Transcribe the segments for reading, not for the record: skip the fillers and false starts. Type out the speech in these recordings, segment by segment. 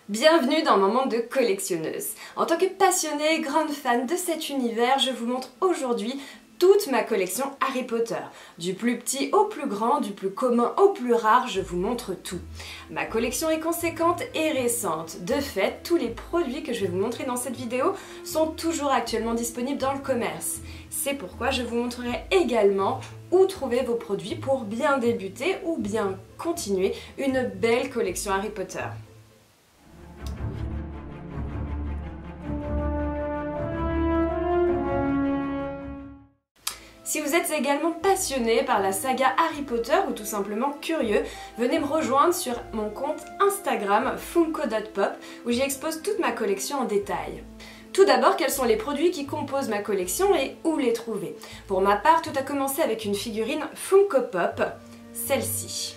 Bienvenue dans mon monde de collectionneuse. En tant que passionnée et grande fan de cet univers, je vous montre aujourd'hui toute ma collection Harry Potter. Du plus petit au plus grand, du plus commun au plus rare, je vous montre tout. Ma collection est conséquente et récente. De fait, tous les produits que je vais vous montrer dans cette vidéo sont toujours actuellement disponibles dans le commerce. C'est pourquoi je vous montrerai également où trouver vos produits pour bien débuter ou bien continuer une belle collection Harry Potter. Si vous êtes également passionné par la saga Harry Potter ou tout simplement curieux, venez me rejoindre sur mon compte Instagram funko.pop où j'y expose toute ma collection en détail. Tout d'abord, quels sont les produits qui composent ma collection et où les trouver? Pour ma part, tout a commencé avec une figurine Funko Pop, celle-ci.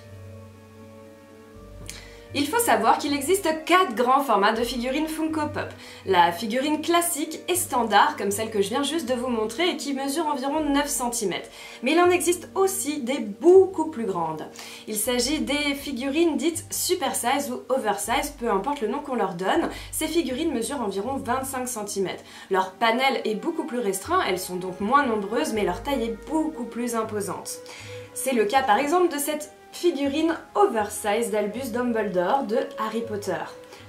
Il faut savoir qu'il existe 4 grands formats de figurines Funko Pop. La figurine classique et standard, comme celle que je viens juste de vous montrer et qui mesure environ 9 cm. Mais il en existe aussi des beaucoup plus grandes. Il s'agit des figurines dites super size ou oversize, peu importe le nom qu'on leur donne. Ces figurines mesurent environ 25 cm. Leur panel est beaucoup plus restreint, elles sont donc moins nombreuses, mais leur taille est beaucoup plus imposante. C'est le cas par exemple de cette figurine oversize d'Albus Dumbledore de Harry Potter.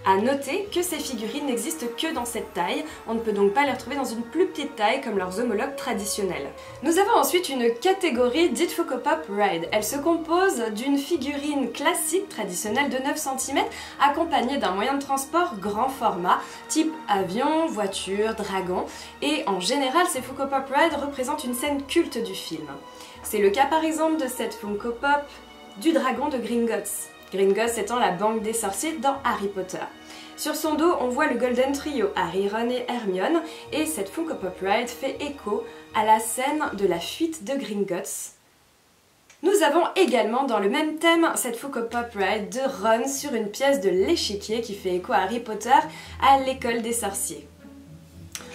A noter que ces figurines n'existent que dans cette taille, on ne peut donc pas les retrouver dans une plus petite taille comme leurs homologues traditionnels. Nous avons ensuite une catégorie dite Funko Pop Ride. Elle se compose d'une figurine classique traditionnelle de 9 cm accompagnée d'un moyen de transport grand format, type avion, voiture, dragon, et en général ces Funko Pop Ride représentent une scène culte du film. C'est le cas par exemple de cette Funko Pop du dragon de Gringotts. Gringotts étant la banque des sorciers dans Harry Potter. Sur son dos, on voit le Golden Trio, Harry, Ron et Hermione, et cette Funko Pop Ride fait écho à la scène de la fuite de Gringotts. Nous avons également dans le même thème cette Funko Pop Ride de Ron sur une pièce de l'échiquier qui fait écho à Harry Potter à l'école des sorciers.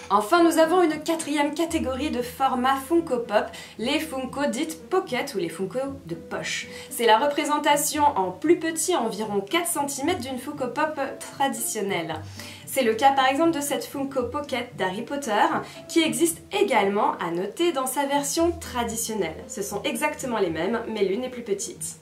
Enfin, nous avons une quatrième catégorie de format Funko Pop, les Funko dites Pocket ou les Funko de poche. C'est la représentation en plus petit, environ 4 cm d'une Funko Pop traditionnelle. C'est le cas par exemple de cette Funko Pocket d'Harry Potter, qui existe également à noter dans sa version traditionnelle. Ce sont exactement les mêmes, mais l'une est plus petite.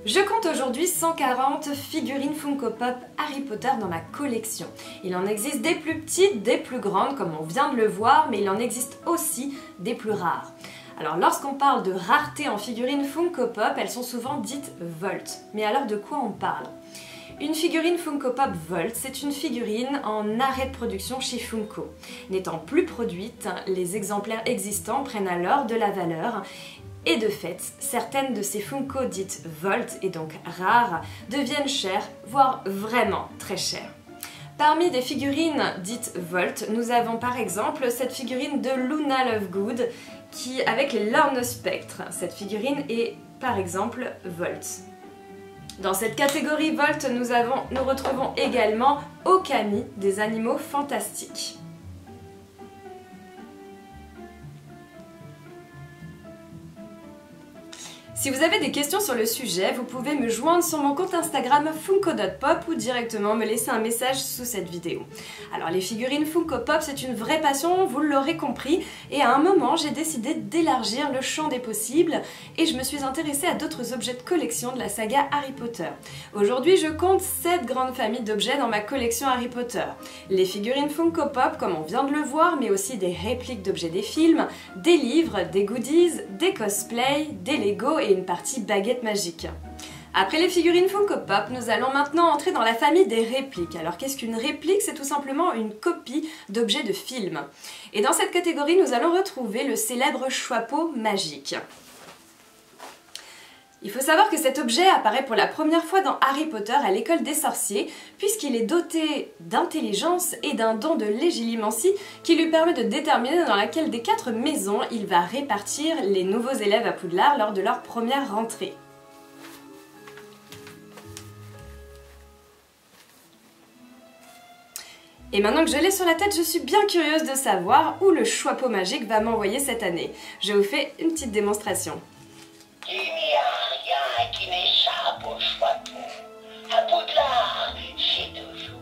Je compte aujourd'hui 140 figurines Funko Pop Harry Potter dans ma collection. Il en existe des plus petites, des plus grandes comme on vient de le voir, mais il en existe aussi des plus rares. Alors lorsqu'on parle de rareté en figurines Funko Pop, elles sont souvent dites Volt. Mais alors de quoi on parle? Une figurine Funko Pop Volt, c'est une figurine en arrêt de production chez Funko. N'étant plus produite, les exemplaires existants prennent alors de la valeur. Et de fait, certaines de ces Funko dites Volt, et donc rares, deviennent chères, voire vraiment très chères. Parmi des figurines dites Volt, nous avons par exemple cette figurine de Luna Lovegood, qui, avec les Lorne Spectre, cette figurine est par exemple Volt. Dans cette catégorie Volt, nous retrouvons également Okami, des animaux fantastiques. Si vous avez des questions sur le sujet, vous pouvez me joindre sur mon compte Instagram funko.pop ou directement me laisser un message sous cette vidéo. Alors les figurines Funko Pop, c'est une vraie passion, vous l'aurez compris, et à un moment j'ai décidé d'élargir le champ des possibles et je me suis intéressée à d'autres objets de collection de la saga Harry Potter. Aujourd'hui je compte 7 grandes familles d'objets dans ma collection Harry Potter. Les figurines Funko Pop comme on vient de le voir, mais aussi des répliques d'objets des films, des livres, des goodies, des cosplays, des Lego et une partie baguette magique. Après les figurines Funko Pop, nous allons maintenant entrer dans la famille des répliques. Alors qu'est-ce qu'une réplique? C'est tout simplement une copie d'objets de film. Et dans cette catégorie, nous allons retrouver le célèbre chapeau magique. Il faut savoir que cet objet apparaît pour la première fois dans Harry Potter à l'école des sorciers, puisqu'il est doté d'intelligence et d'un don de légilimencie qui lui permet de déterminer dans laquelle des 4 maisons il va répartir les nouveaux élèves à Poudlard lors de leur première rentrée. Et maintenant que je l'ai sur la tête, je suis bien curieuse de savoir où le chapeau magique va m'envoyer cette année. Je vous fais une petite démonstration. Il n'y a rien qui m'échappe au chapeau. À Poudlard, j'ai toujours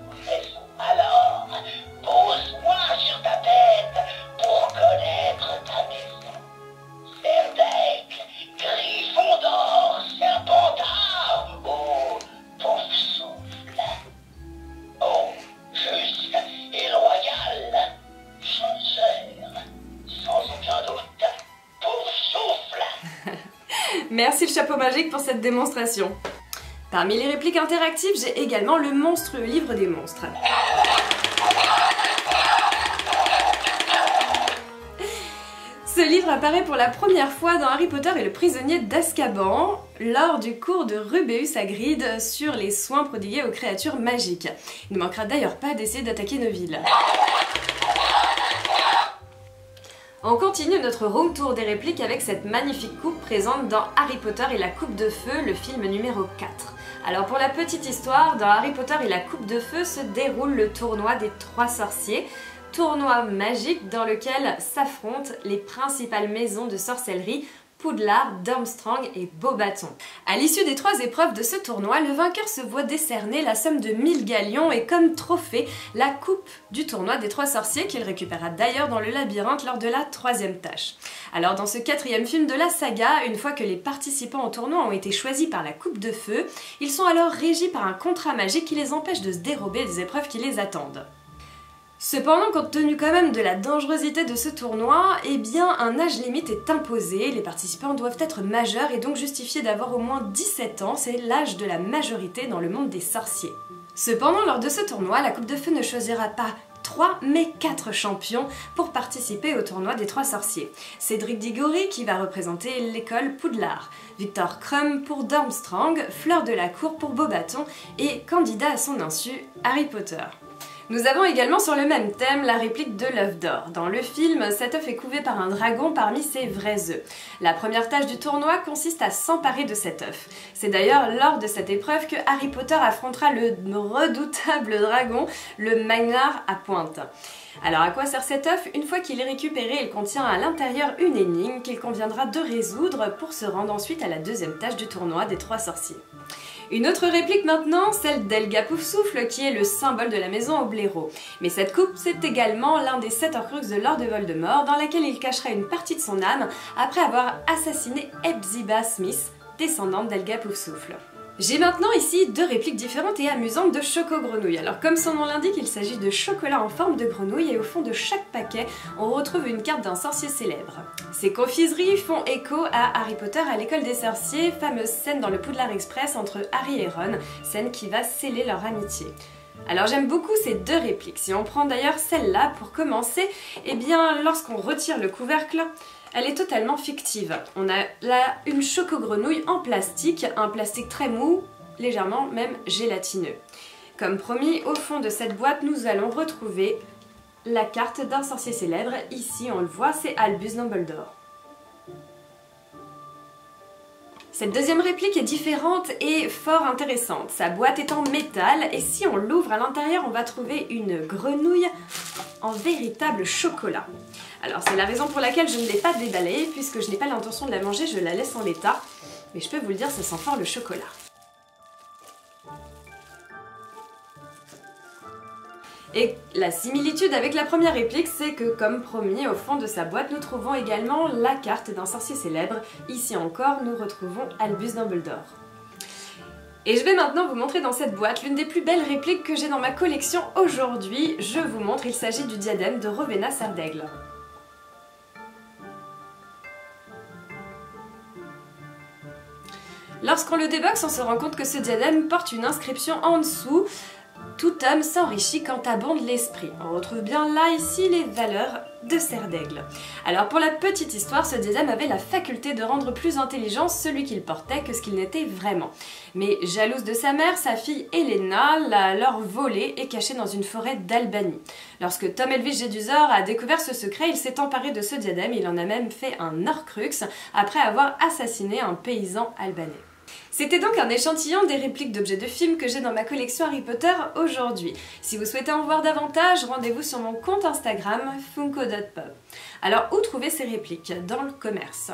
Merci le chapeau magique pour cette démonstration. Parmi les répliques interactives, j'ai également le monstrueux livre des monstres. Ce livre apparaît pour la première fois dans Harry Potter et le prisonnier d'Azkaban, lors du cours de Rubeus Hagrid sur les soins prodigués aux créatures magiques. Il ne manquera d'ailleurs pas d'essayer d'attaquer Neville. On continue notre room tour des répliques avec cette magnifique coupe présente dans Harry Potter et la Coupe de Feu, le film numéro 4. Alors pour la petite histoire, dans Harry Potter et la Coupe de Feu se déroule le tournoi des 3 sorciers, tournoi magique dans lequel s'affrontent les principales maisons de sorcellerie, Poudlard, Durmstrang et Beauxbatons. À l'issue des 3 épreuves de ce tournoi, le vainqueur se voit décerner la somme de 1000 galions et comme trophée, la coupe du tournoi des 3 sorciers qu'il récupérera d'ailleurs dans le labyrinthe lors de la 3e tâche. Alors dans ce 4e film de la saga, une fois que les participants au tournoi ont été choisis par la Coupe de Feu, ils sont alors régis par un contrat magique qui les empêche de se dérober des épreuves qui les attendent. Cependant, compte tenu quand même de la dangerosité de ce tournoi, eh bien un âge limite est imposé, les participants doivent être majeurs et donc justifier d'avoir au moins 17 ans, c'est l'âge de la majorité dans le monde des sorciers. Cependant, lors de ce tournoi, la Coupe de Feu ne choisira pas 3 mais 4 champions pour participer au tournoi des 3 sorciers. Cédric Diggory qui va représenter l'école Poudlard, Victor Krum pour Durmstrang, Fleur de la Cour pour Beauxbatons et candidat à son insu, Harry Potter. Nous avons également sur le même thème la réplique de l'œuf d'or. Dans le film, cet œuf est couvé par un dragon parmi ses vrais œufs. La première tâche du tournoi consiste à s'emparer de cet œuf. C'est d'ailleurs lors de cette épreuve que Harry Potter affrontera le redoutable dragon, le Magnard à pointe. Alors à quoi sert cet œuf? Une fois qu'il est récupéré, il contient à l'intérieur une énigme qu'il conviendra de résoudre pour se rendre ensuite à la 2e tâche du tournoi des 3 sorciers. Une autre réplique maintenant, celle d'Helga Poufsouffle qui est le symbole de la maison au blaireau. Mais cette coupe, c'est également l'un des 7 Horcruxes de Lord Voldemort dans laquelle il cachera une partie de son âme après avoir assassiné Hepzibah Smith, descendante d'Helga Poufsouffle. J'ai maintenant ici 2 répliques différentes et amusantes de Choco Grenouille. Alors comme son nom l'indique, il s'agit de chocolat en forme de grenouille et au fond de chaque paquet, on retrouve une carte d'un sorcier célèbre. Ces confiseries font écho à Harry Potter à l'école des sorciers, fameuse scène dans le Poudlard Express entre Harry et Ron, scène qui va sceller leur amitié. Alors j'aime beaucoup ces 2 répliques. Si on prend d'ailleurs celle-là pour commencer, eh bien lorsqu'on retire le couvercle, elle est totalement fictive. On a là une choco-grenouille en plastique, un plastique très mou, légèrement même gélatineux. Comme promis, au fond de cette boîte, nous allons retrouver la carte d'un sorcier célèbre. Ici, on le voit, c'est Albus Dumbledore. Cette 2e réplique est différente et fort intéressante. Sa boîte est en métal et si on l'ouvre à l'intérieur, on va trouver une grenouille en véritable chocolat. Alors c'est la raison pour laquelle je ne l'ai pas déballée, puisque je n'ai pas l'intention de la manger, je la laisse en l'état. Mais je peux vous le dire, ça sent fort le chocolat. Et la similitude avec la première réplique, c'est que comme promis, au fond de sa boîte, nous trouvons également la carte d'un sorcier célèbre. Ici encore, nous retrouvons Albus Dumbledore. Et je vais maintenant vous montrer dans cette boîte l'une des plus belles répliques que j'ai dans ma collection aujourd'hui. Je vous montre, il s'agit du diadème de Rowena Sardaigle. Lorsqu'on le déboxe, on se rend compte que ce diadème porte une inscription en dessous. Tout homme s'enrichit quand abonde l'esprit. On retrouve bien là, ici, les valeurs de Serdaigle. Alors pour la petite histoire, ce diadème avait la faculté de rendre plus intelligent celui qu'il portait que ce qu'il n'était vraiment. Mais jalouse de sa mère, sa fille Helena l'a alors volé et caché dans une forêt d'Albanie. Lorsque Tom Helvig Jedusor a découvert ce secret, il s'est emparé de ce diadème, il en a même fait un Horcrux après avoir assassiné un paysan albanais. C'était donc un échantillon des répliques d'objets de films que j'ai dans ma collection Harry Potter aujourd'hui. Si vous souhaitez en voir davantage, rendez-vous sur mon compte Instagram funko.pop. Alors où trouver ces répliques? Dans le commerce.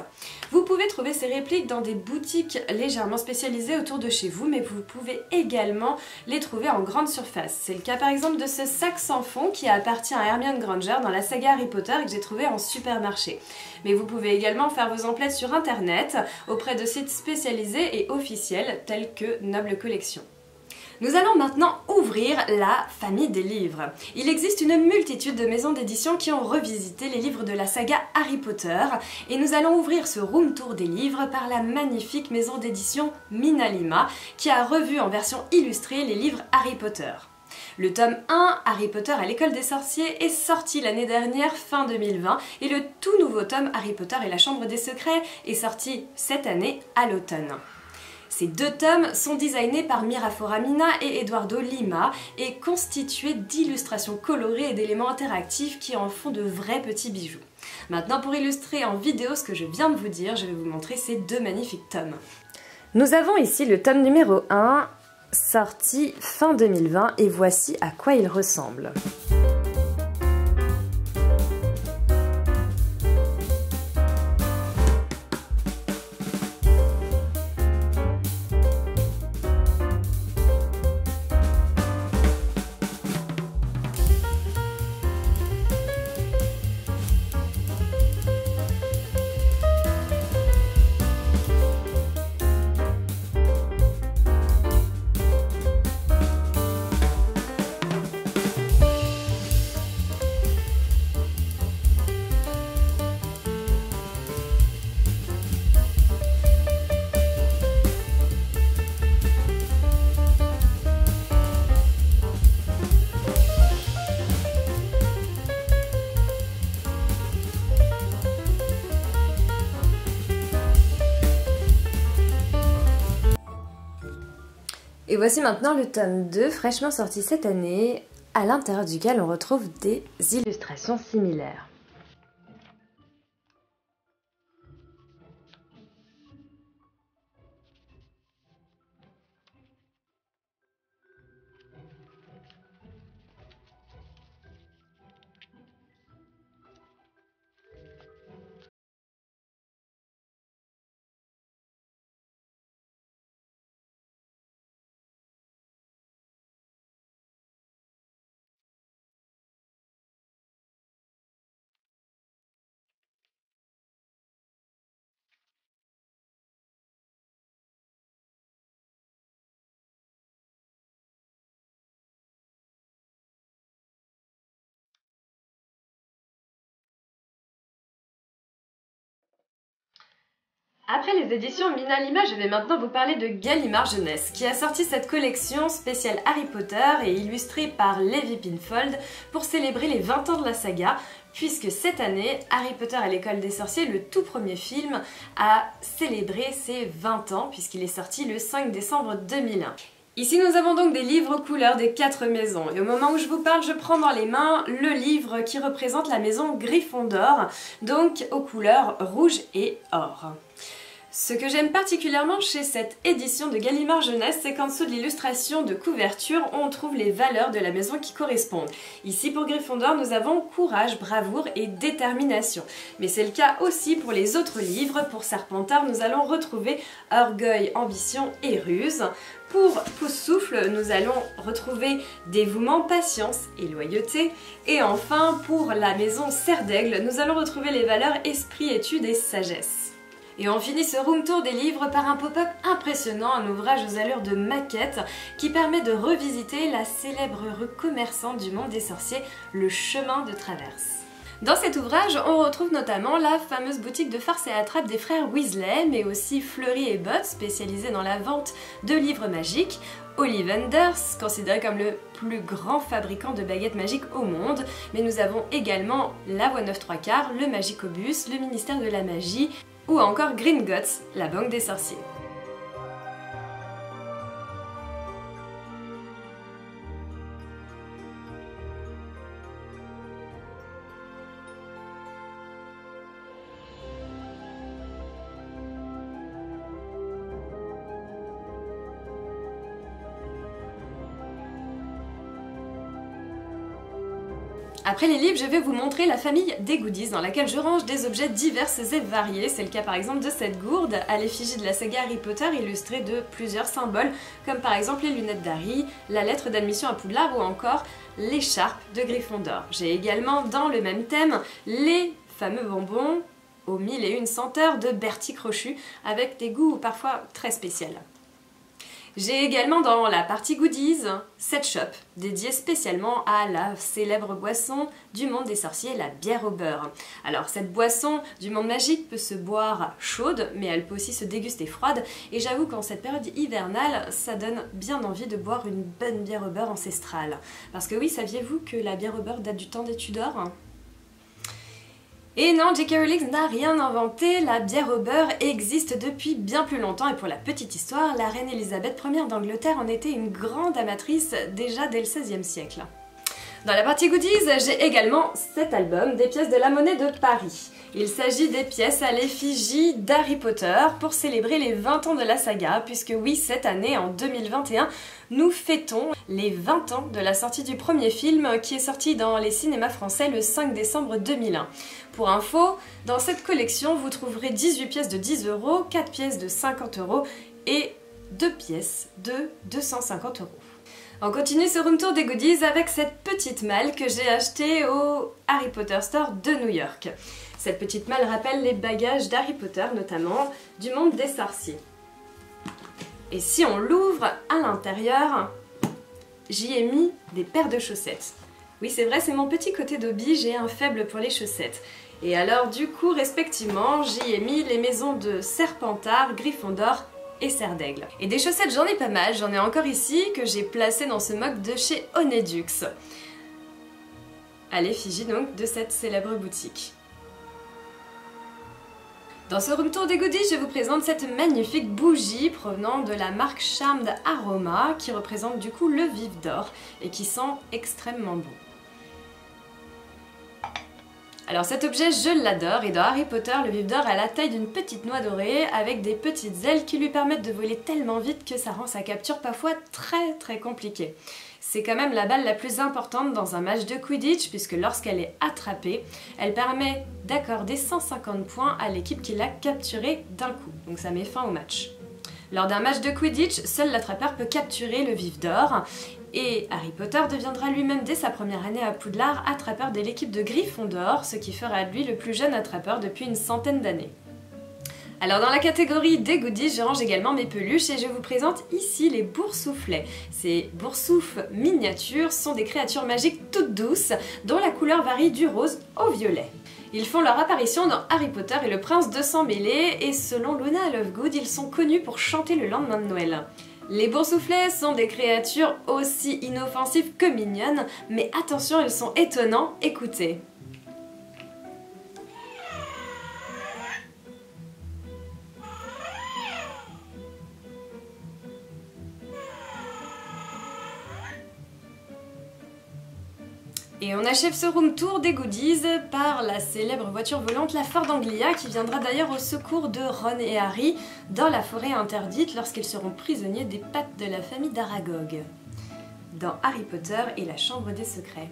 Vous pouvez trouver ces répliques dans des boutiques légèrement spécialisées autour de chez vous, mais vous pouvez également les trouver en grande surface. C'est le cas par exemple de ce sac sans fond qui appartient à Hermione Granger dans la saga Harry Potter et que j'ai trouvé en supermarché. Mais vous pouvez également faire vos emplettes sur internet auprès de sites spécialisés et officiels tels que Noble Collection. Nous allons maintenant ouvrir la famille des livres. Il existe une multitude de maisons d'édition qui ont revisité les livres de la saga Harry Potter et nous allons ouvrir ce room tour des livres par la magnifique maison d'édition Minalima qui a revu en version illustrée les livres Harry Potter. Le tome 1, Harry Potter à l'école des sorciers, est sorti l'année dernière, fin 2020, et le tout nouveau tome Harry Potter et la chambre des secrets est sorti cette année à l'automne. Ces deux tomes sont designés par Mira Foramina et Eduardo Lima et constitués d'illustrations colorées et d'éléments interactifs qui en font de vrais petits bijoux. Maintenant, pour illustrer en vidéo ce que je viens de vous dire, je vais vous montrer ces deux magnifiques tomes. Nous avons ici le tome numéro 1, sorti fin 2020, et voici à quoi il ressemble. Et voici maintenant le tome 2, fraîchement sorti cette année, à l'intérieur duquel on retrouve des illustrations similaires. Après les éditions Minalima, je vais maintenant vous parler de Gallimard Jeunesse, qui a sorti cette collection spéciale Harry Potter et illustrée par Levi Pinfold pour célébrer les 20 ans de la saga, puisque cette année, Harry Potter à l'école des sorciers, le tout premier film, a célébré ses 20 ans, puisqu'il est sorti le 5 décembre 2001. Ici nous avons donc des livres couleurs des 4 maisons et au moment où je vous parle je prends dans les mains le livre qui représente la maison Gryffondor, donc aux couleurs rouge et or. Ce que j'aime particulièrement chez cette édition de Gallimard Jeunesse, c'est qu'en dessous de l'illustration de couverture, on trouve les valeurs de la maison qui correspondent. Ici pour Gryffondor, nous avons courage, bravoure et détermination. Mais c'est le cas aussi pour les autres livres. Pour Serpentard, nous allons retrouver orgueil, ambition et ruse. Pour Poussoufle, nous allons retrouver dévouement, patience et loyauté. Et enfin, pour la maison Serre d'Aigle, nous allons retrouver les valeurs esprit, étude et sagesse. Et on finit ce room tour des livres par un pop-up impressionnant, un ouvrage aux allures de maquette qui permet de revisiter la célèbre rue commerçante du monde des sorciers, le chemin de traverse. Dans cet ouvrage, on retrouve notamment la fameuse boutique de farce et attrape des frères Weasley, mais aussi Fleury et Bott, spécialisés dans la vente de livres magiques, Ollivanders, considéré comme le plus grand fabricant de baguettes magiques au monde, mais nous avons également la Voie 9 3/4, le Magicobus, le ministère de la magie, ou encore Gringotts, la banque des sorciers. Après les livres, je vais vous montrer la famille des goodies dans laquelle je range des objets divers et variés. C'est le cas par exemple de cette gourde à l'effigie de la saga Harry Potter illustrée de plusieurs symboles comme par exemple les lunettes d'Harry, la lettre d'admission à Poudlard ou encore l'écharpe de Gryffondor. J'ai également dans le même thème les fameux bonbons aux 1001 senteurs de Bertie Crochu avec des goûts parfois très spéciaux. J'ai également dans la partie goodies cette shop dédiée spécialement à la célèbre boisson du monde des sorciers, la bière au beurre. Alors cette boisson du monde magique peut se boire chaude, mais elle peut aussi se déguster froide, et j'avoue qu'en cette période hivernale, ça donne bien envie de boire une bonne bière au beurre ancestrale. Parce que oui, saviez-vous que la bière au beurre date du temps des Tudors ? Et non, J.K. Rowling n'a rien inventé, la bière au beurre existe depuis bien plus longtemps, et pour la petite histoire, la reine Elisabeth Ier d'Angleterre en était une grande amatrice déjà dès le XVIe siècle. Dans la partie goodies, j'ai également cet album des pièces de la Monnaie de Paris. Il s'agit des pièces à l'effigie d'Harry Potter pour célébrer les 20 ans de la saga, puisque oui, cette année, en 2021, nous fêtons les 20 ans de la sortie du premier film qui est sorti dans les cinémas français le 5 décembre 2001. Pour info, dans cette collection, vous trouverez 18 pièces de 10 €, 4 pièces de 50 € et 2 pièces de 250 €. On continue ce room tour des goodies avec cette petite malle que j'ai achetée au Harry Potter Store de New York. Cette petite malle rappelle les bagages d'Harry Potter, notamment du monde des sorciers. Et si on l'ouvre à l'intérieur, j'y ai mis des paires de chaussettes. Oui, c'est vrai, c'est mon petit côté Dobby, j'ai un faible pour les chaussettes. Et alors du coup, respectivement, j'y ai mis les maisons de Serpentard, Gryffondor et Serdaigle. Et des chaussettes, j'en ai pas mal, j'en ai encore ici, que j'ai placées dans ce mug de chez Onedux, à l'effigie donc de cette célèbre boutique. Dans ce room tour des goodies, je vous présente cette magnifique bougie provenant de la marque Charmed Aroma, qui représente du coup le vif d'or et qui sent extrêmement bon. Alors cet objet, je l'adore, et dans Harry Potter, le vif d'or a la taille d'une petite noix dorée avec des petites ailes qui lui permettent de voler tellement vite que ça rend sa capture parfois très compliquée. C'est quand même la balle la plus importante dans un match de Quidditch, puisque lorsqu'elle est attrapée, elle permet d'accorder 150 points à l'équipe qui l'a capturée d'un coup, donc ça met fin au match. Lors d'un match de Quidditch, seul l'attrapeur peut capturer le vif d'or, et Harry Potter deviendra lui-même dès sa première année à Poudlard attrapeur de l'équipe de Gryffondor, ce qui fera de lui le plus jeune attrapeur depuis une centaine d'années. Alors dans la catégorie des goodies, je range également mes peluches et je vous présente ici les boursouflets. Ces boursoufles miniatures sont des créatures magiques toutes douces dont la couleur varie du rose au violet. Ils font leur apparition dans Harry Potter et le prince de sang mêlé, et selon Luna Lovegood, ils sont connus pour chanter le lendemain de Noël. Les boursouflets sont des créatures aussi inoffensives que mignonnes, mais attention, ils sont étonnants, écoutez. Et on achève ce room tour des goodies par la célèbre voiture volante, la Ford Anglia, qui viendra d'ailleurs au secours de Ron et Harry dans la forêt interdite lorsqu'ils seront prisonniers des pattes de la famille d'Aragog, dans Harry Potter et la Chambre des Secrets.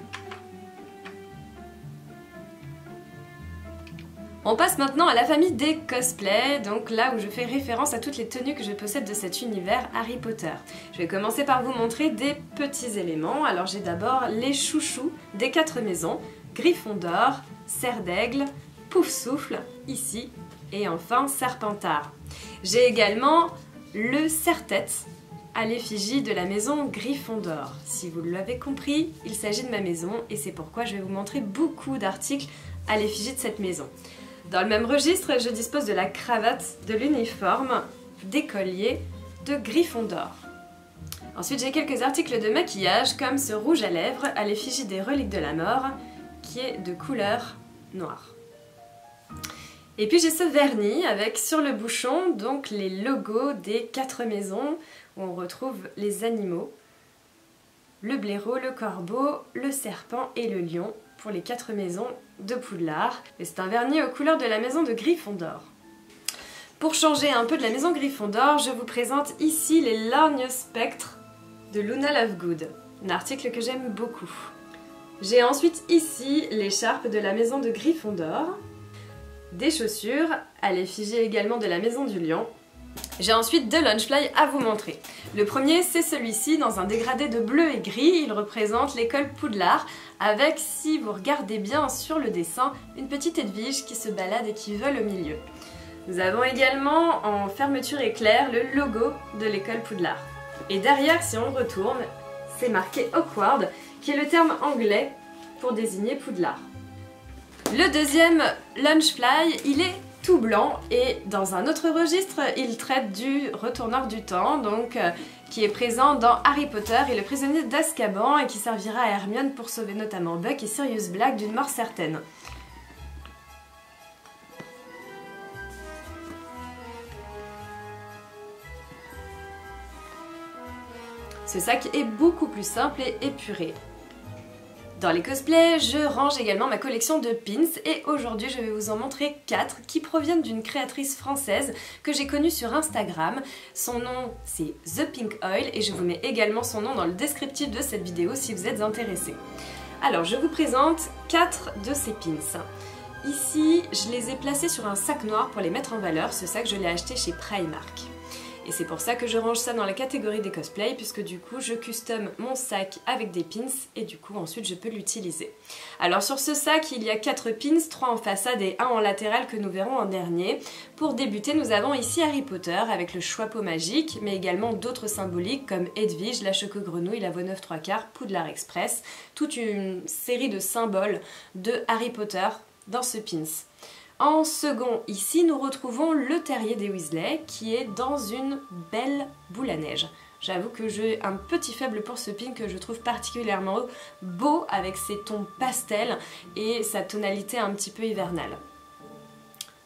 On passe maintenant à la famille des cosplays, donc là où je fais référence à toutes les tenues que je possède de cet univers Harry Potter. Je vais commencer par vous montrer des petits éléments. Alors j'ai d'abord les chouchous des 4 maisons, Gryffondor, Serdaigle, Poufsouffle, ici, et enfin Serpentard. J'ai également le serre-tête à l'effigie de la maison Gryffondor. Si vous l'avez compris, il s'agit de ma maison et c'est pourquoi je vais vous montrer beaucoup d'articles à l'effigie de cette maison. Dans le même registre, je dispose de la cravate, de l'uniforme, des colliers de Gryffondor. Ensuite, j'ai quelques articles de maquillage comme ce rouge à lèvres à l'effigie des reliques de la mort qui est de couleur noire. Et puis j'ai ce vernis avec sur le bouchon donc les logos des 4 maisons où on retrouve les animaux, le blaireau, le corbeau, le serpent et le lion pour les 4 maisons de Poudlard. Et c'est un vernis aux couleurs de la maison de Gryffondor. Pour changer un peu de la maison Gryffondor, je vous présente ici les lorgnes spectres de Luna Lovegood, un article que j'aime beaucoup. J'ai ensuite ici l'écharpe de la maison de Gryffondor, des chaussures à l'effigie également de la maison du lion. J'ai ensuite 2 Lunchfly à vous montrer. Le premier, c'est celui-ci, dans un dégradé de bleu et gris. Il représente l'école Poudlard, avec, si vous regardez bien sur le dessin, une petite Edwige qui se balade et qui vole au milieu. Nous avons également, en fermeture éclair, le logo de l'école Poudlard. Et derrière, si on retourne, c'est marqué Awkward, qui est le terme anglais pour désigner Poudlard. Le deuxième Lunchfly, il est tout blanc et dans un autre registre, il traite du retourneur du temps, donc qui est présent dans Harry Potter et le prisonnier d'Azkaban et qui servira à Hermione pour sauver notamment Buck et Sirius Black d'une mort certaine. Ce sac est beaucoup plus simple et épuré. Dans les cosplays, je range également ma collection de pins et aujourd'hui je vais vous en montrer 4 qui proviennent d'une créatrice française que j'ai connue sur Instagram. Son nom c'est The Pink Oil et je vous mets également son nom dans le descriptif de cette vidéo si vous êtes intéressés. Alors je vous présente 4 de ces pins. Ici, je les ai placés sur un sac noir pour les mettre en valeur. Ce sac je l'ai acheté chez Primark. Et c'est pour ça que je range ça dans la catégorie des cosplays, puisque du coup je custom mon sac avec des pins et du coup ensuite je peux l'utiliser. Alors sur ce sac il y a 4 pins, 3 en façade et 1 en latéral que nous verrons en dernier. Pour débuter nous avons ici Harry Potter avec le Choix-peau magique, mais également d'autres symboliques comme Edwige, la Choco-grenouille, la Voix-neuve 3/4, Poudlard Express, toute une série de symboles de Harry Potter dans ce pins. En second, ici, nous retrouvons le terrier des Weasley qui est dans une belle boule à neige. J'avoue que j'ai un petit faible pour ce pin que je trouve particulièrement beau avec ses tons pastels et sa tonalité un petit peu hivernale.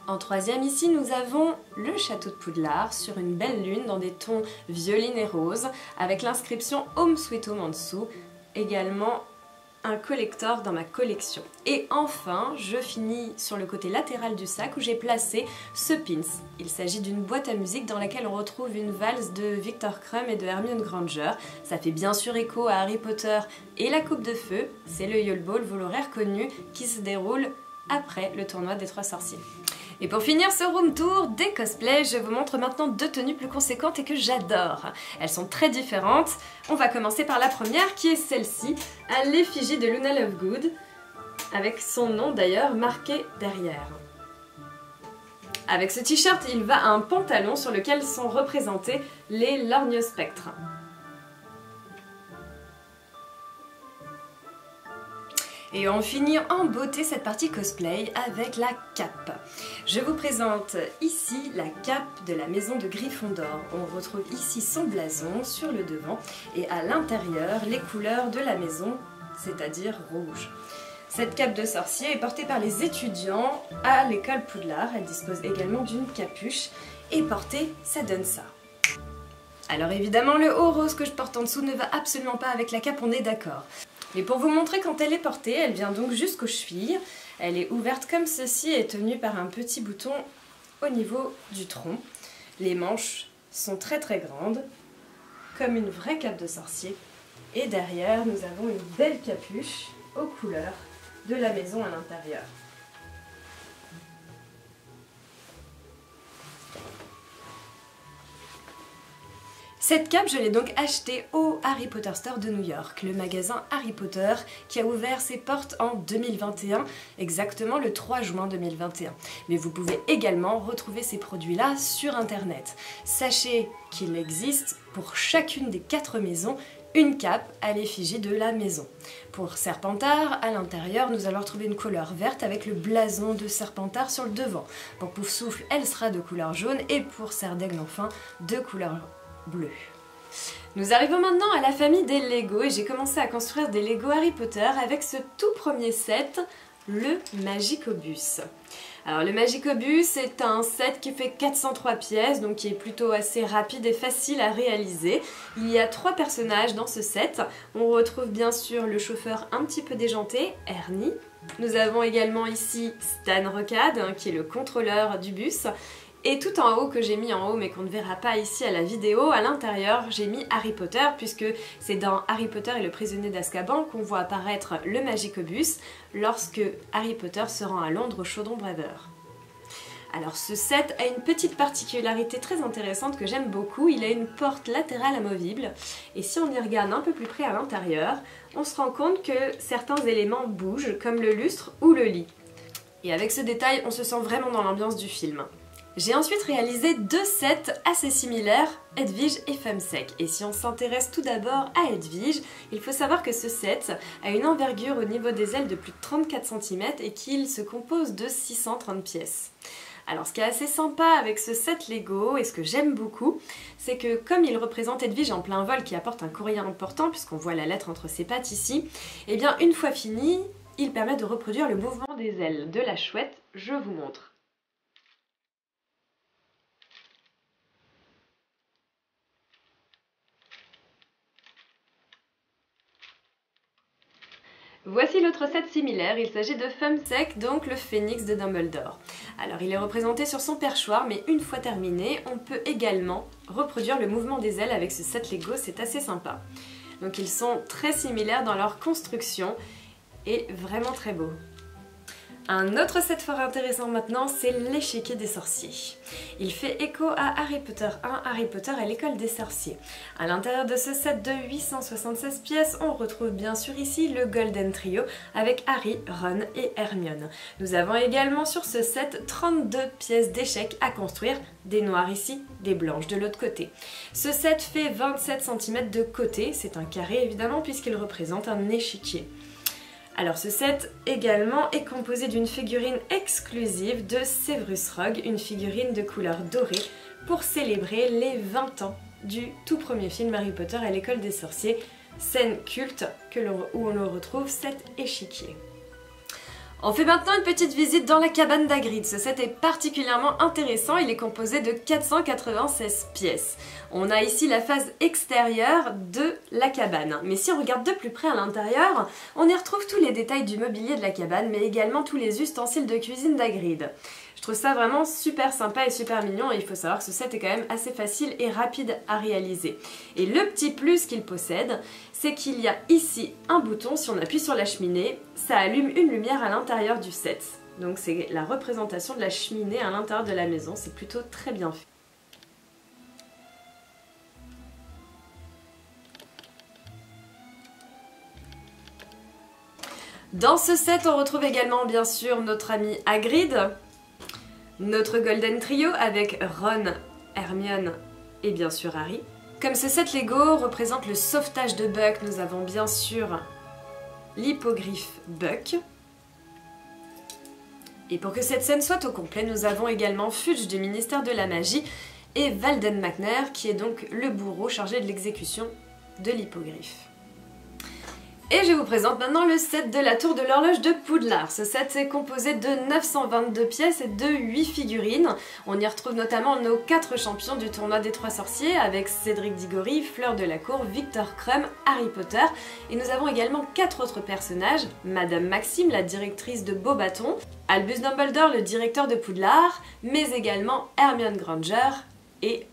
En troisième, ici, nous avons le château de Poudlard sur une belle lune dans des tons violines et roses avec l'inscription Home Sweet Home en dessous, également un collector dans ma collection. Et enfin, je finis sur le côté latéral du sac où j'ai placé ce pins. Il s'agit d'une boîte à musique dans laquelle on retrouve une valse de Victor Crumb et de Hermione Granger. Ça fait bien sûr écho à Harry Potter et la Coupe de Feu. C'est le Yule Ball, vous l'aurez reconnu, qui se déroule après le tournoi des 3 sorciers. Et pour finir ce room tour des cosplays, je vous montre maintenant 2 tenues plus conséquentes et que j'adore. Elles sont très différentes. On va commencer par la première qui est celle-ci, à l'effigie de Luna Lovegood, avec son nom d'ailleurs marqué derrière. Avec ce t-shirt, il va à un pantalon sur lequel sont représentés les Lorgnospectres. Et on finit en beauté cette partie cosplay avec la cape. Je vous présente ici la cape de la maison de Gryffondor. On retrouve ici son blason sur le devant et à l'intérieur les couleurs de la maison, c'est-à-dire rouge. Cette cape de sorcier est portée par les étudiants à l'école Poudlard. Elle dispose également d'une capuche et portée, ça donne ça. Alors évidemment le haut rose que je porte en dessous ne va absolument pas avec la cape, on est d'accord. Mais pour vous montrer quand elle est portée, elle vient donc jusqu'aux chevilles. Elle est ouverte comme ceci et tenue par un petit bouton au niveau du tronc. Les manches sont très grandes, comme une vraie cape de sorcier. Et derrière, nous avons une belle capuche aux couleurs de la maison à l'intérieur. Cette cape, je l'ai donc achetée au Harry Potter Store de New York, le magasin Harry Potter qui a ouvert ses portes en 2021, exactement le 3 juin 2021. Mais vous pouvez également retrouver ces produits-là sur internet. Sachez qu'il existe pour chacune des 4 maisons une cape à l'effigie de la maison. Pour Serpentard, à l'intérieur, nous allons retrouver une couleur verte avec le blason de Serpentard sur le devant. Pour Poufsouffle, elle sera de couleur jaune et pour Serre d'Aigle, enfin, de couleur bleu. Nous arrivons maintenant à la famille des Lego et j'ai commencé à construire des Lego Harry Potter avec ce tout premier set, le Magicobus. Alors le Magicobus est un set qui fait 403 pièces, donc qui est plutôt assez rapide et facile à réaliser. Il y a 3 personnages dans ce set. On retrouve bien sûr le chauffeur un petit peu déjanté, Ernie. Nous avons également ici Stan Rocade, qui est le contrôleur du bus. Et tout en haut, que j'ai mis en haut mais qu'on ne verra pas ici à la vidéo, à l'intérieur j'ai mis Harry Potter puisque c'est dans Harry Potter et le prisonnier d'Azkaban qu'on voit apparaître le Magicobus lorsque Harry Potter se rend à Londres au Chaudron Braveur. Alors ce set a une petite particularité très intéressante que j'aime beaucoup, il a une porte latérale amovible et si on y regarde un peu plus près à l'intérieur, on se rend compte que certains éléments bougent comme le lustre ou le lit. Et avec ce détail, on se sent vraiment dans l'ambiance du film. J'ai ensuite réalisé deux sets assez similaires, Hedwige et Famsec. Et si on s'intéresse tout d'abord à Hedwige, il faut savoir que ce set a une envergure au niveau des ailes de plus de 34 cm et qu'il se compose de 630 pièces. Alors ce qui est assez sympa avec ce set Lego et ce que j'aime beaucoup, c'est que comme il représente Hedwige en plein vol qui apporte un courrier important puisqu'on voit la lettre entre ses pattes ici, et bien une fois fini, il permet de reproduire le mouvement des ailes de la chouette. Je vous montre. Voici l'autre set similaire, il s'agit de Famsec, donc le phénix de Dumbledore. Alors il est représenté sur son perchoir, mais une fois terminé, on peut également reproduire le mouvement des ailes avec ce set Lego, c'est assez sympa. Donc ils sont très similaires dans leur construction et vraiment très beaux. Un autre set fort intéressant maintenant, c'est l'échiquier des sorciers. Il fait écho à Harry Potter 1, Harry Potter et l'école des sorciers. À l'intérieur de ce set de 876 pièces, on retrouve bien sûr ici le Golden Trio avec Harry, Ron et Hermione. Nous avons également sur ce set 32 pièces d'échecs à construire, des noirs ici, des blanches de l'autre côté. Ce set fait 27 cm de côté, c'est un carré évidemment puisqu'il représente un échiquier. Alors ce set également est composé d'une figurine exclusive de Severus Rogue, une figurine de couleur dorée pour célébrer les 20 ans du tout premier film Harry Potter et l'école des sorciers, scène culte où on le retrouve cet échiquier. On fait maintenant une petite visite dans la cabane d'Hagrid. Ce set est particulièrement intéressant, il est composé de 496 pièces. On a ici la face extérieure de la cabane. Mais si on regarde de plus près à l'intérieur, on y retrouve tous les détails du mobilier de la cabane, mais également tous les ustensiles de cuisine d'Hagrid. Je trouve ça vraiment super sympa et super mignon et il faut savoir que ce set est quand même assez facile et rapide à réaliser. Et le petit plus qu'il possède, c'est qu'il y a ici un bouton, si on appuie sur la cheminée, ça allume une lumière à l'intérieur du set. Donc c'est la représentation de la cheminée à l'intérieur de la maison, c'est plutôt très bien fait. Dans ce set, on retrouve également bien sûr notre ami Hagrid, notre Golden Trio avec Ron, Hermione et bien sûr Harry. Comme ce set Lego représente le sauvetage de Buck, nous avons bien sûr l'hippogriffe Buck. Et pour que cette scène soit au complet, nous avons également Fudge du ministère de la Magie et Walden McNair qui est donc le bourreau chargé de l'exécution de l'hippogriffe. Et je vous présente maintenant le set de la tour de l'horloge de Poudlard. Ce set est composé de 922 pièces et de 8 figurines. On y retrouve notamment nos 4 champions du tournoi des 3 sorciers avec Cédric Diggory, Fleur de la Cour, Victor Krum, Harry Potter. Et nous avons également 4 autres personnages, Madame Maxime, la directrice de Beauxbatons, Albus Dumbledore, le directeur de Poudlard, mais également Hermione Granger et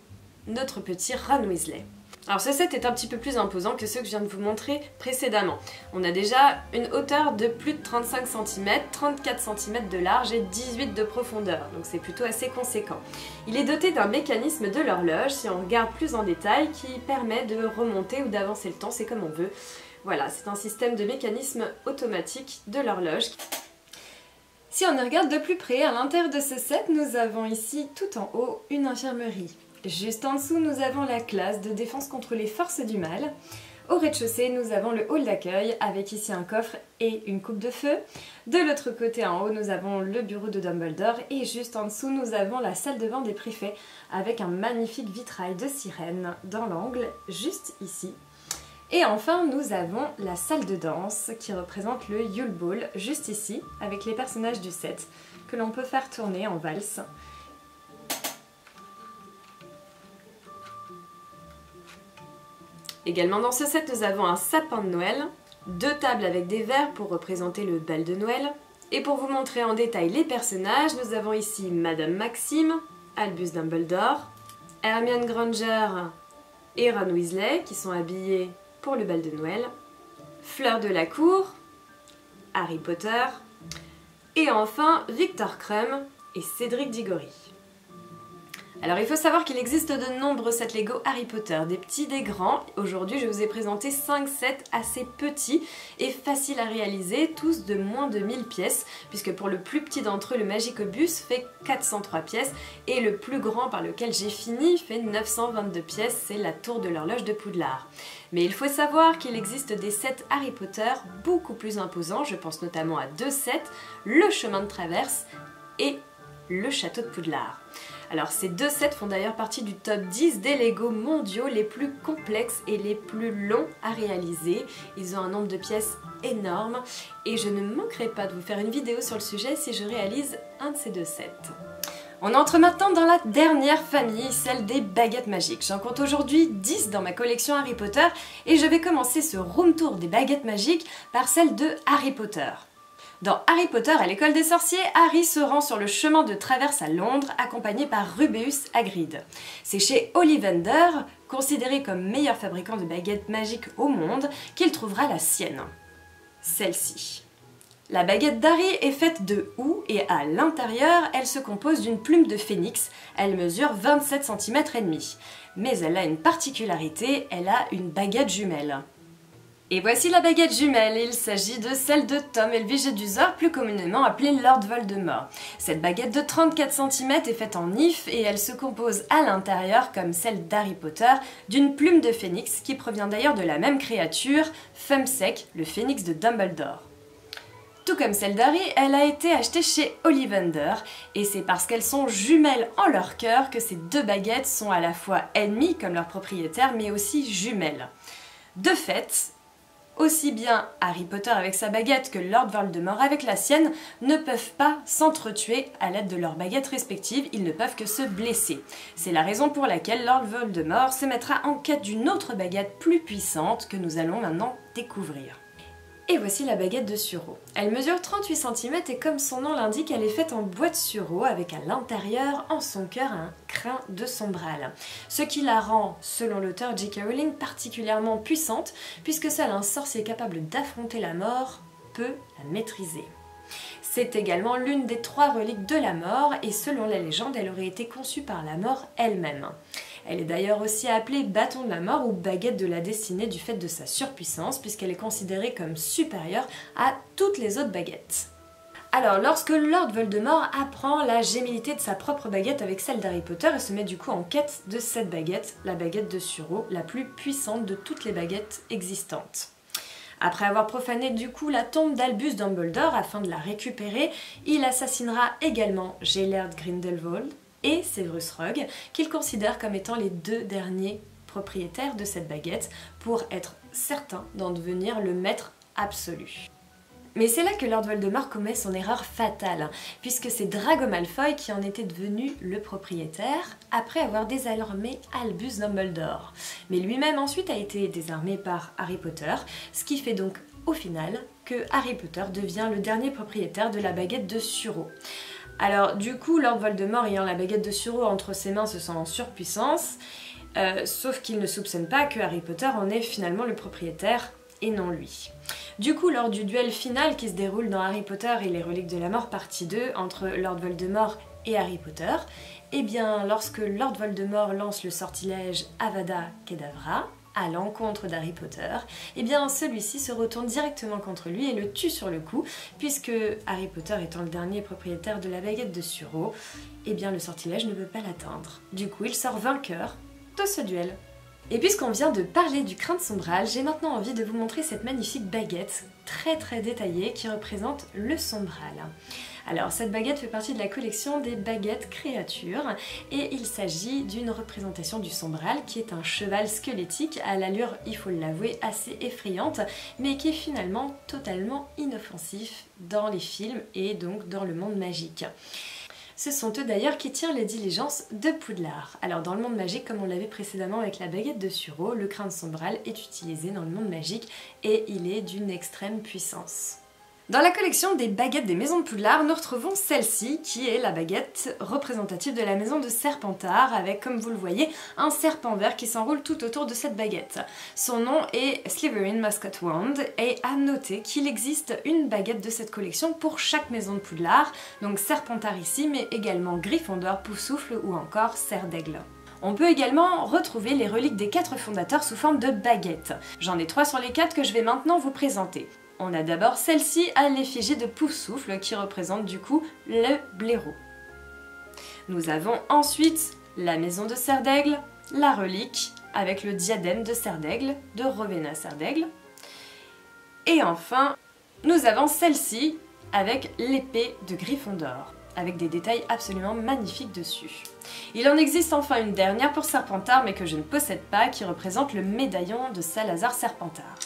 notre petit Ron Weasley. Alors ce set est un petit peu plus imposant que ceux que je viens de vous montrer précédemment. On a déjà une hauteur de plus de 35 cm, 34 cm de large et 18 de profondeur, donc c'est plutôt assez conséquent. Il est doté d'un mécanisme de l'horloge, si on regarde plus en détail, qui permet de remonter ou d'avancer le temps, c'est comme on veut. Voilà, c'est un système de mécanisme automatique de l'horloge. Si on y regarde de plus près, à l'intérieur de ce set, nous avons ici tout en haut une infirmerie. Juste en dessous, nous avons la classe de défense contre les forces du mal. Au rez-de-chaussée, nous avons le hall d'accueil avec ici un coffre et une coupe de feu. De l'autre côté en haut, nous avons le bureau de Dumbledore et juste en dessous, nous avons la salle de bain des préfets avec un magnifique vitrail de sirène dans l'angle, juste ici. Et enfin, nous avons la salle de danse qui représente le Yule Ball, juste ici, avec les personnages du set que l'on peut faire tourner en valse. Également dans ce set, nous avons un sapin de Noël, 2 tables avec des verres pour représenter le bal de Noël. Et pour vous montrer en détail les personnages, nous avons ici Madame Maxime, Albus Dumbledore, Hermione Granger et Ron Weasley qui sont habillés pour le bal de Noël, Fleur de la Cour, Harry Potter et enfin Victor Krum et Cédric Diggory. Alors il faut savoir qu'il existe de nombreux sets Lego Harry Potter, des petits, des grands. Aujourd'hui je vous ai présenté 5 sets assez petits et faciles à réaliser, tous de moins de 1000 pièces, puisque pour le plus petit d'entre eux, le Magicobus fait 403 pièces et le plus grand par lequel j'ai fini fait 922 pièces, c'est la tour de l'horloge de Poudlard. Mais il faut savoir qu'il existe des sets Harry Potter beaucoup plus imposants, je pense notamment à 2 sets, le chemin de traverse et le château de Poudlard. Alors ces 2 sets font d'ailleurs partie du top 10 des Lego mondiaux les plus complexes et les plus longs à réaliser. Ils ont un nombre de pièces énorme et je ne manquerai pas de vous faire une vidéo sur le sujet si je réalise un de ces 2 sets. On entre maintenant dans la dernière famille, celle des baguettes magiques. J'en compte aujourd'hui 10 dans ma collection Harry Potter et je vais commencer ce room tour des baguettes magiques par celle de Harry Potter. Dans Harry Potter à l'école des sorciers, Harry se rend sur le chemin de traverse à Londres, accompagné par Rubeus Hagrid. C'est chez Ollivander, considéré comme meilleur fabricant de baguettes magiques au monde, qu'il trouvera la sienne. Celle-ci. La baguette d'Harry est faite de houx et à l'intérieur, elle se compose d'une plume de phénix. Elle mesure 27 cm et demi. Mais elle a une particularité, elle a une baguette jumelle. Et voici la baguette jumelle, il s'agit de celle de Tom Helvige-Duzor, plus communément appelée Lord Voldemort. Cette baguette de 34 cm est faite en if et elle se compose à l'intérieur, comme celle d'Harry Potter, d'une plume de phénix qui provient d'ailleurs de la même créature, Fumsec, le phénix de Dumbledore. Tout comme celle d'Harry, elle a été achetée chez Ollivander et c'est parce qu'elles sont jumelles en leur cœur que ces 2 baguettes sont à la fois ennemies comme leur propriétaire mais aussi jumelles. De fait, aussi bien Harry Potter avec sa baguette que Lord Voldemort avec la sienne ne peuvent pas s'entretuer à l'aide de leurs baguettes respectives, ils ne peuvent que se blesser. C'est la raison pour laquelle Lord Voldemort se mettra en quête d'une autre baguette plus puissante que nous allons maintenant découvrir. Et voici la baguette de Sureau. Elle mesure 38 cm et comme son nom l'indique, elle est faite en bois de sureau avec à l'intérieur, en son cœur, un crin de sombral. Ce qui la rend, selon l'auteur J.K. Rowling, particulièrement puissante puisque seul un sorcier capable d'affronter la mort peut la maîtriser. C'est également l'une des 3 reliques de la mort et selon la légende, elle aurait été conçue par la mort elle-même. Elle est d'ailleurs aussi appelée bâton de la mort ou baguette de la destinée du fait de sa surpuissance puisqu'elle est considérée comme supérieure à toutes les autres baguettes. Alors, lorsque Lord Voldemort apprend la gémellité de sa propre baguette avec celle d'Harry Potter, il se met du coup en quête de cette baguette, la baguette de Sureau, la plus puissante de toutes les baguettes existantes. Après avoir profané du coup la tombe d'Albus Dumbledore afin de la récupérer, il assassinera également Gellert Grindelwald et Severus Rogue, qu'il considère comme étant les 2 derniers propriétaires de cette baguette pour être certain d'en devenir le maître absolu. Mais c'est là que Lord Voldemort commet son erreur fatale, puisque c'est Drago Malfoy qui en était devenu le propriétaire après avoir désarmé Albus Dumbledore. Mais lui-même ensuite a été désarmé par Harry Potter, ce qui fait donc au final que Harry Potter devient le dernier propriétaire de la baguette de Sureau. Alors du coup, Lord Voldemort ayant la baguette de Sureau entre ses mains se sent en surpuissance, sauf qu'il ne soupçonne pas que Harry Potter en est finalement le propriétaire et non lui. Du coup, lors du duel final qui se déroule dans Harry Potter et les reliques de la mort partie 2 entre Lord Voldemort et Harry Potter, eh bien lorsque Lord Voldemort lance le sortilège Avada Kedavra à l'encontre d'Harry Potter, eh bien celui-ci se retourne directement contre lui et le tue sur le coup, puisque Harry Potter étant le dernier propriétaire de la baguette de Sureau, eh bien le sortilège ne peut pas l'atteindre. Du coup, il sort vainqueur de ce duel. Et puisqu'on vient de parler du crin de sombral, j'ai maintenant envie de vous montrer cette magnifique baguette très détaillée qui représente le sombral. Alors cette baguette fait partie de la collection des baguettes créatures et il s'agit d'une représentation du sombral qui est un cheval squelettique à l'allure, il faut l'avouer, assez effrayante mais qui est finalement totalement inoffensif dans les films et donc dans le monde magique. Ce sont eux d'ailleurs qui tirent les diligences de Poudlard. Alors dans le monde magique, comme on l'avait précédemment avec la baguette de Sureau, le crin de sombral est utilisé dans le monde magique et il est d'une extrême puissance. Dans la collection des baguettes des maisons de Poudlard, nous retrouvons celle-ci, qui est la baguette représentative de la maison de Serpentard, avec, comme vous le voyez, un serpent vert qui s'enroule tout autour de cette baguette. Son nom est Slytherin Musket Wand, et à noter qu'il existe une baguette de cette collection pour chaque maison de Poudlard, donc Serpentard ici, mais également Gryffondor, Poufsouffle ou encore Serre d'Aigle. On peut également retrouver les reliques des 4 fondateurs sous forme de baguettes. J'en ai 3 sur les 4 que je vais maintenant vous présenter. On a d'abord celle-ci à l'effigie de Poufsouffle qui représente du coup le blaireau. Nous avons ensuite la maison de Serre d'Aigle, la relique avec le diadème de Serre d'Aigle, de Rowena Serre d'Aigle. Et enfin, nous avons celle-ci avec l'épée de Gryffondor, avec des détails absolument magnifiques dessus. Il en existe enfin une dernière pour Serpentard, mais que je ne possède pas, qui représente le médaillon de Salazar Serpentard.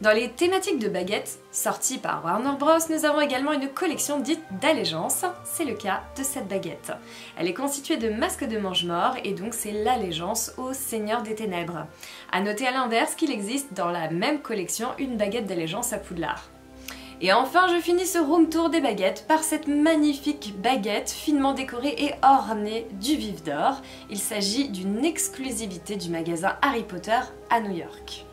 Dans les thématiques de baguettes sorties par Warner Bros, nous avons également une collection dite d'allégeance, c'est le cas de cette baguette. Elle est constituée de masques de mange-morts et donc c'est l'allégeance au Seigneur des Ténèbres. A noter à l'inverse qu'il existe dans la même collection une baguette d'allégeance à Poudlard. Et enfin, je finis ce room tour des baguettes par cette magnifique baguette finement décorée et ornée du vif d'or. Il s'agit d'une exclusivité du magasin Harry Potter à New York.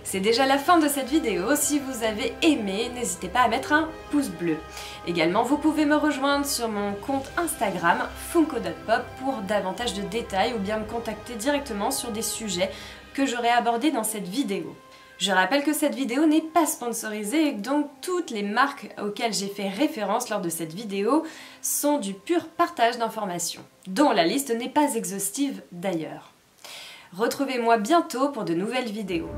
C'est déjà la fin de cette vidéo, si vous avez aimé, n'hésitez pas à mettre un pouce bleu. Également, vous pouvez me rejoindre sur mon compte Instagram funko.pop pour davantage de détails ou bien me contacter directement sur des sujets que j'aurai abordés dans cette vidéo. Je rappelle que cette vidéo n'est pas sponsorisée et que donc toutes les marques auxquelles j'ai fait référence lors de cette vidéo sont du pur partage d'informations, dont la liste n'est pas exhaustive d'ailleurs. Retrouvez-moi bientôt pour de nouvelles vidéos.